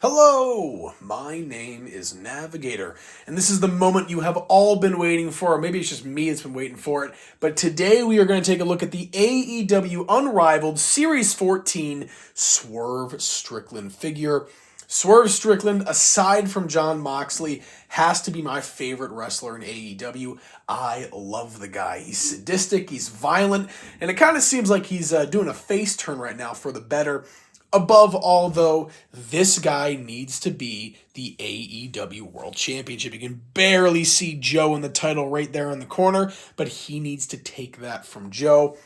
Hello, my name is Navigator, and this is the moment you have all been waiting for, or maybe it's just me that's been waiting for it. But today we are going to take a look at the AEW Unrivaled Series 14 Swerve Strickland figure. Swerve Strickland, aside from Jon Moxley, has to be my favorite wrestler in AEW. I love the guy. He's sadistic, he's violent, and it kind of seems like he's doing a face turn right now for the better. Above all, though, this guy needs to be the AEW World Championship. You can barely see Joe in the title right there in the corner, but he needs to take that from Joe.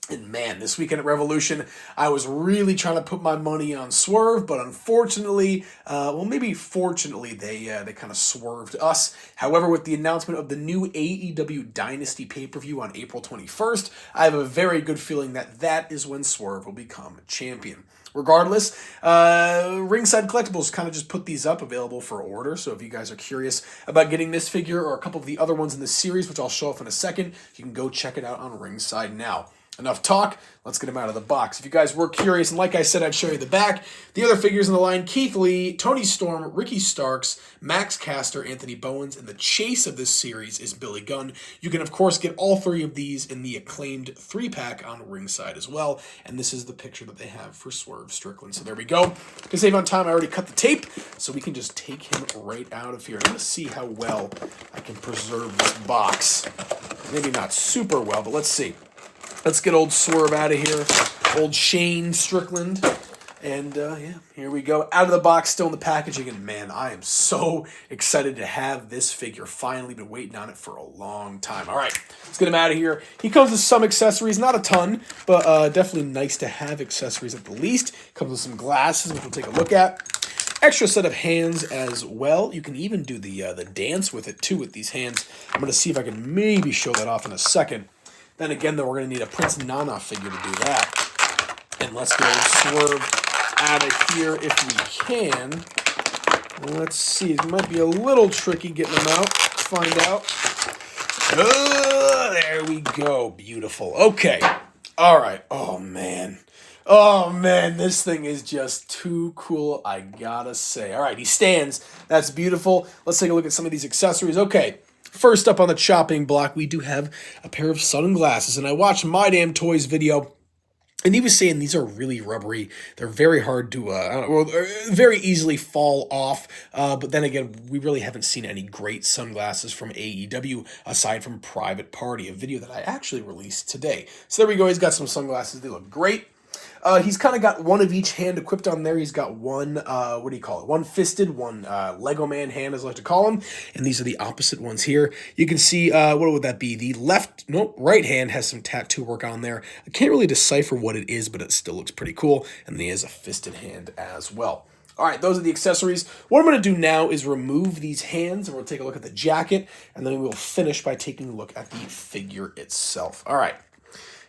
And man, this weekend at Revolution, I was really trying to put my money on Swerve, but unfortunately, maybe fortunately, they kind of swerved us. However, with the announcement of the new AEW Dynasty pay-per-view on April 21st, I have a very good feeling that that is when Swerve will become champion. Regardless, Ringside Collectibles kind of just put these up available for order. So if you guys are curious about getting this figure or a couple of the other ones in the series, which I'll show off in a second, you can go check it out on Ringside now. Enough talk, let's get them out of the box. If you guys were curious, and like I said, I'd show you the back. The other figures in the line, Keith Lee, Tony Storm, Ricky Starks, Max Caster, Anthony Bowens, and the chase of this series is Billy Gunn. You can, of course, get all three of these in the acclaimed 3-pack on Ringside as well. And this is the picture that they have for Swerve Strickland. So there we go. To save on time, I already cut the tape, so we can just take him right out of here. I'm going to see how well I can preserve this box. Maybe not super well, but let's see. Let's get old Swerve out of here. Old Shane Strickland. And, here we go. Out of the box, still in the packaging. And, man, I am so excited to have this figure. Finally been waiting on it for a long time. All right, let's get him out of here. He comes with some accessories. Not a ton, but definitely nice to have accessories at the least. Comes with some glasses, which we'll take a look at. Extra set of hands as well. You can even do the dance with it, too, with these hands. I'm going to see if I can maybe show that off in a second. Then again, though, we're going to need a Prince Nana figure to do that. And let's go Swerve out of here if we can. Let's see. It might be a little tricky getting them out. Let's find out. There we go. Beautiful. Okay. All right. Oh, man. Oh, man. This thing is just too cool, I gotta say. All right. He stands. That's beautiful. Let's take a look at some of these accessories. Okay. First up on the chopping block, we do have a pair of sunglasses, and I watched My Damn Toys video, and he was saying these are really rubbery. They're very hard to, very easily fall off, but then again, we really haven't seen any great sunglasses from AEW aside from Private Party, a video that I actually released today. So there we go, he's got some sunglasses, they look great. He's kind of got one of each hand equipped on there. He's got one, one fisted, one Lego man hand, as I like to call them. And these are the opposite ones here. You can see, what would that be? The right hand has some tattoo work on there. I can't really decipher what it is, but it still looks pretty cool. And he has a fisted hand as well. All right, those are the accessories. What I'm going to do now is remove these hands, and we'll take a look at the jacket, and then we'll finish by taking a look at the figure itself. All right.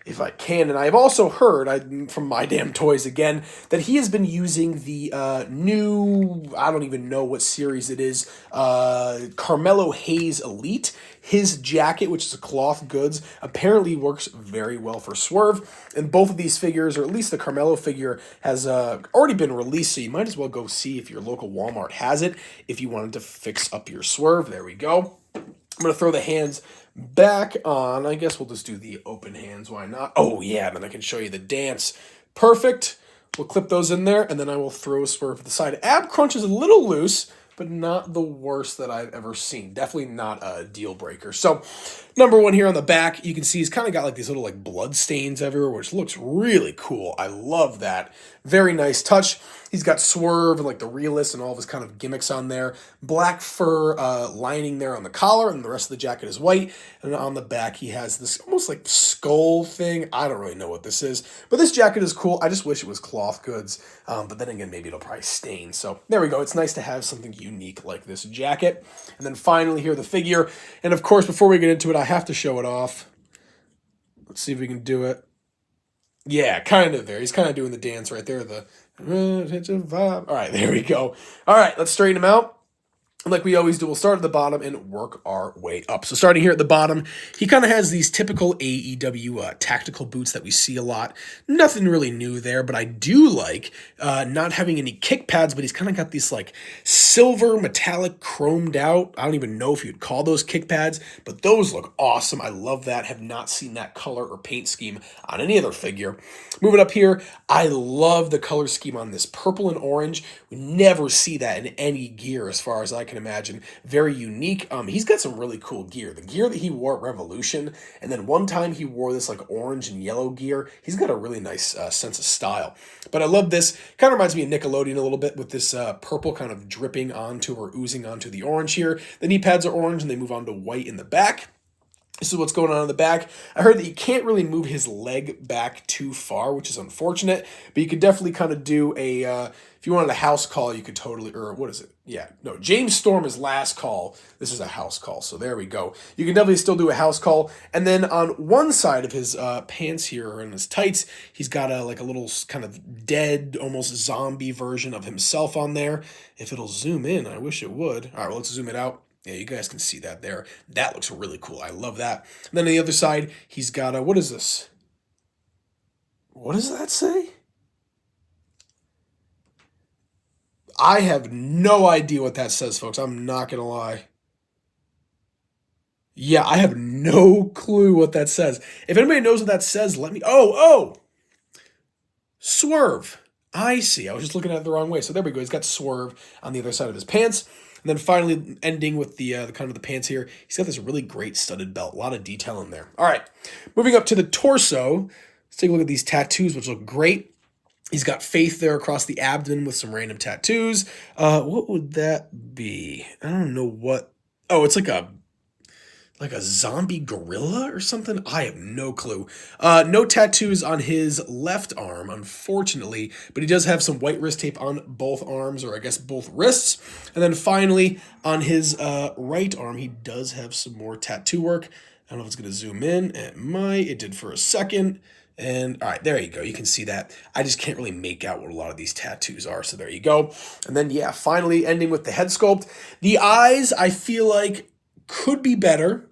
If I can, and I've also heard from My Damn Toys again that he has been using the new, I don't even know what series it is, Carmelo Hayes Elite. His jacket, which is a cloth goods, apparently works very well for Swerve. And both of these figures, or at least the Carmelo figure, has already been released, so you might as well go see if your local Walmart has it if you wanted to fix up your Swerve. There we go. I'm going to throw the hands back on. I guess we'll just do the open hands. Why not? Oh, yeah. Then I can show you the dance. Perfect. We'll clip those in there, and then I will throw Swerve to the side. Ab crunch is a little loose, but not the worst that I've ever seen. Definitely not a deal breaker. So, number one here on the back, you can see he's kind of got like these little like blood stains everywhere, which looks really cool. I love that. Very nice touch. He's got Swerve and like the realist and all of his kind of gimmicks on there. Black fur lining there on the collar, and the rest of the jacket is white. And on the back, he has this almost like skull thing. I don't really know what this is, but this jacket is cool. I just wish it was cloth goods, but then again, maybe it'll probably stain. So there we go. It's nice to have something unique like this jacket. And then finally here, the figure. And of course, before we get into it, I have to show it off. Let's see if we can do it. Yeah, kind of there. He's kind of doing the dance right there. It's a vibe. All right, there we go. All right, let's straighten him out. And like we always do, we'll start at the bottom and work our way up. So starting here at the bottom, he kind of has these typical AEW tactical boots that we see a lot. Nothing really new there, but I do like not having any kick pads, but he's kind of got these like silver metallic chromed out. I don't even know if you'd call those kick pads, but those look awesome. I love that. Have not seen that color or paint scheme on any other figure. Moving up here, I love the color scheme on this purple and orange. We never see that in any gear as far as I can imagine. Very unique. He's got some really cool gear. The gear that he wore at Revolution, and then one time he wore this like orange and yellow gear. He's got a really nice sense of style. But I love this. Kind of reminds me of Nickelodeon a little bit with this purple kind of dripping onto or oozing onto the orange here. The knee pads are orange and they move on to white in the back. This is what's going on in the back. I heard that you can't really move his leg back too far, which is unfortunate, but you could definitely kind of do a, if you wanted a house call, you could totally, or what is it? Yeah, no, James Storm is last call. This is a house call, so there we go. You can definitely still do a house call. And then on one side of his pants here, or in his tights, he's got like a little kind of dead, almost zombie version of himself on there. If it'll zoom in, I wish it would. All right, well, let's zoom it out. Yeah, you guys can see that there. That looks really cool. I love that. And then on the other side, he's got a, what is this? What does that say? I have no idea what that says, folks. I'm not going to lie. Yeah, I have no clue what that says. If anybody knows what that says, let me... Oh! Swerve. I see. I was just looking at it the wrong way. So there we go. He's got Swerve on the other side of his pants. And then finally ending with the kind of the pants here, he's got this really great studded belt. A lot of detail in there. All right, moving up to the torso. Let's take a look at these tattoos, which look great. He's got Faith there across the abdomen with some random tattoos. What would that be? I don't know what. Oh, it's like a zombie gorilla or something? I have no clue. No tattoos on his left arm, unfortunately, but he does have some white wrist tape on both arms, or I guess both wrists. And then finally, on his right arm, he does have some more tattoo work. I don't know if it's going to zoom in. It might. It did for a second. And all right, there you go. You can see that. I just can't really make out what a lot of these tattoos are. So there you go. And then, yeah, finally ending with the head sculpt. The eyes, I feel like, could be better.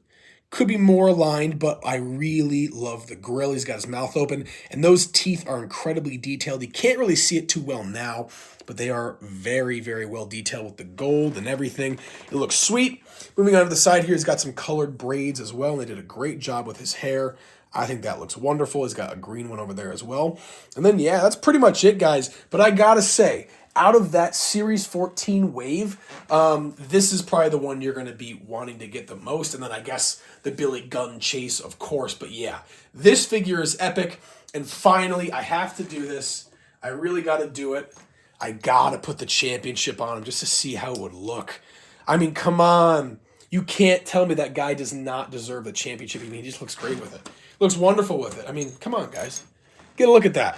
Could be more aligned, but I really love the grill. He's got his mouth open, and those teeth are incredibly detailed. You can't really see it too well now, but they are very, very well detailed with the gold and everything. It looks sweet. Moving on to the side here, he's got some colored braids as well, and they did a great job with his hair. I think that looks wonderful. He's got a green one over there as well. And then, yeah, that's pretty much it, guys. But I gotta say, out of that Series 14 wave, this is probably the one you're going to be wanting to get the most. And then I guess the Billy Gunn chase, of course. But yeah, this figure is epic. And finally, I have to do this. I really got to do it. I got to put the championship on him just to see how it would look. I mean, come on. You can't tell me that guy does not deserve the championship. I mean, he just looks great with it. Looks wonderful with it. I mean, come on, guys. Get a look at that.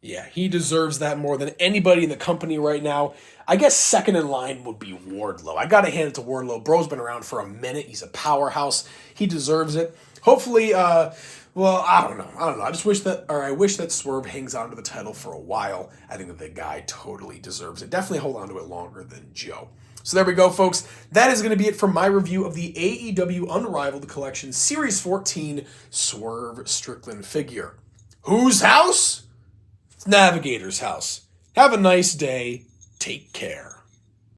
Yeah, he deserves that more than anybody in the company right now. I guess second in line would be Wardlow. I got to hand it to Wardlow. Bro's been around for a minute. He's a powerhouse. He deserves it. Hopefully, well, I don't know. I wish that Swerve hangs on to the title for a while. I think that the guy totally deserves it. Definitely hold on to it longer than Joe. So there we go, folks. That is going to be it for my review of the AEW Unrivaled Collection Series 14 Swerve Strickland figure. Whose house? Navigator's house. Have a nice day. Take care.